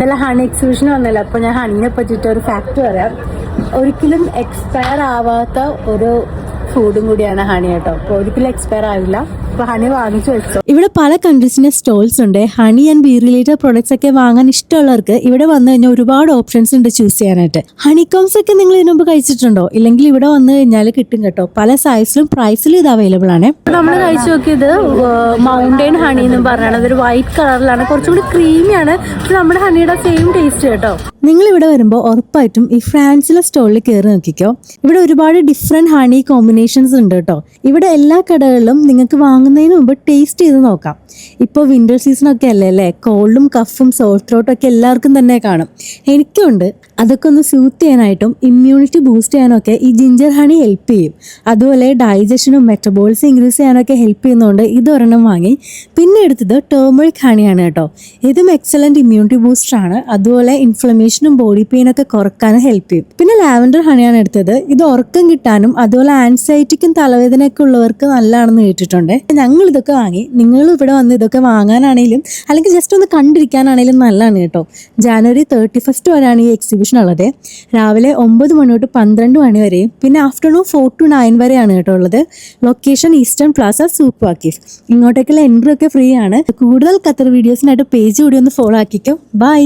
ഇന്നലെ honey exhibition വന്നല്ലോ, അപ്പോൾ ഞാൻ ഹണിനെ പറ്റിയിട്ട് ഒരു ഫാക്ട് പറയാം. ഒരിക്കലും എക്സ്പയർ ആവാത്ത ഒരു ഫുഡും കൂടിയാണ് ഹണി കേട്ടോ. അപ്പോൾ ഒരിക്കലും എക്സ്പയർ ആവില്ല. അപ്പോൾ ഹണി വാങ്ങിച്ചു വെച്ചോ. ഇവിടെ പല കൺട്രീസിന്റെ സ്റ്റോൾസ് ഉണ്ട്. Honey and bee related products ഒക്കെ വാങ്ങാൻ ഇഷ്ടമുള്ളവർക്ക് ഇവിടെ വന്നു കഴിഞ്ഞാൽ ഒരുപാട് ഓപ്ഷൻസ് ഉണ്ട് ചൂസ് ചെയ്യാനായിട്ട്. ഹണികോംസ് ഒക്കെ നിങ്ങൾ ഇതിനു മുമ്പ് കഴിച്ചിട്ടുണ്ടോ? ഇല്ലെങ്കിൽ ഇവിടെ വന്നു കഴിഞ്ഞാൽ കിട്ടും കേട്ടോ. പല സൈസിലും പ്രൈസിലും ഇത് അവൈലബിൾ ആണ്. നമ്മൾ കഴിച്ചു നോക്കിയത് മൗണ്ടൈൻ ഹണി എന്നും പറഞ്ഞാണ്. അതൊരു വൈറ്റ് കളറിലാണ്, കുറച്ചുകൂടി ക്രീമിയാണ്. പക്ഷെ നമ്മുടെ ഹണിയുടെ സെയിം ടേസ്റ്റ് കേട്ടോ. നിങ്ങൾ ഇവിടെ വരുമ്പോൾ ഉറപ്പായിട്ടും ഈ ഫ്രാൻസിലെ സ്റ്റോളിൽ കയറി നോക്കിക്കോ. ഇവിടെ ഒരുപാട് ഡിഫറെന്റ് ഹണി കോമ്പിനേഷൻസ് ഉണ്ട് കേട്ടോ. ഇവിടെ എല്ലാ കടകളിലും നിങ്ങൾക്ക് വാങ്ങുന്നതിന് മുമ്പ് ടേസ്റ്റ് ചെയ്ത് നോക്കാം. ഇപ്പോൾ വിന്റർ സീസൺ ഒക്കെ അല്ലേ, കോൾഡും കഫും സോൾ ത്രോട്ടും ഒക്കെ എല്ലാവർക്കും തന്നെ കാണും. എനിക്കുണ്ട്. അതൊക്കെ ഒന്ന് സ്യൂത്ത് ചെയ്യാനായിട്ടും ഇമ്മ്യൂണിറ്റി ബൂസ്റ്റ് ചെയ്യാനൊക്കെ ഈ ജിഞ്ചർ ഹണി ഹെൽപ്പ് ചെയ്യും. അതുപോലെ ഡൈജഷനും മെറ്റബോളിസം ഇൻക്രീസ് ചെയ്യാനൊക്കെ ഹെൽപ്പ് ചെയ്യുന്നതുകൊണ്ട് ഇതൊരെണ്ണം വാങ്ങി. പിന്നെ എടുത്തത് ടേർമറിക് ഹണിയാണ് കേട്ടോ. ഇതും എക്സലന്റ് ഇമ്മ്യൂണിറ്റി ബൂസ്റ്റർ ആണ്. അതുപോലെ ഇൻഫ്ലമേഷനും ബോഡി പെയിനൊക്കെ കുറക്കാനും ഹെൽപ്പ് ചെയ്യും. പിന്നെ ലാവൻഡർ ഹണിയാണ് എടുത്തത്. ഇത് ഉറക്കം കിട്ടാനും അതുപോലെ ആൻസൈറ്റിക്കും തലവേദനയൊക്കെ ഉള്ളവർക്ക് നല്ലതാണെന്ന് കേട്ടിട്ടുണ്ട്. ഞങ്ങൾ ഇതൊക്കെ വാങ്ങി. നിങ്ങൾ ഇവിടെ വന്ന് ഇതൊക്കെ വാങ്ങാനാണെങ്കിലും അല്ലെങ്കിൽ ജസ്റ്റ് ഒന്ന് കണ്ടിരിക്കാനാണെങ്കിലും നല്ലതാണ് കേട്ടോ. ജാനുവരി 31 വരെയാണ് ഈ എക്സിബിഷൻ ഉള്ളത്. രാവിലെ 9 മണി തൊട്ട് 12 മണി വരെയും പിന്നെ ആഫ്റ്റർനൂൺ 4 to 9 വരെയാണ് കേട്ടോ ഉള്ളത്. Location eastern plaza Souq Waqif. ഇങ്ങോട്ടേക്കുള്ള എൻട്രി ഒക്കെ ഫ്രീ ആണ്. കൂടുതൽ ഖത്തർ വീഡിയോസിനായിട്ട് പേജ് കൂടി ഒന്ന് ഫോളോ ആക്കിക്കോ. ബൈ.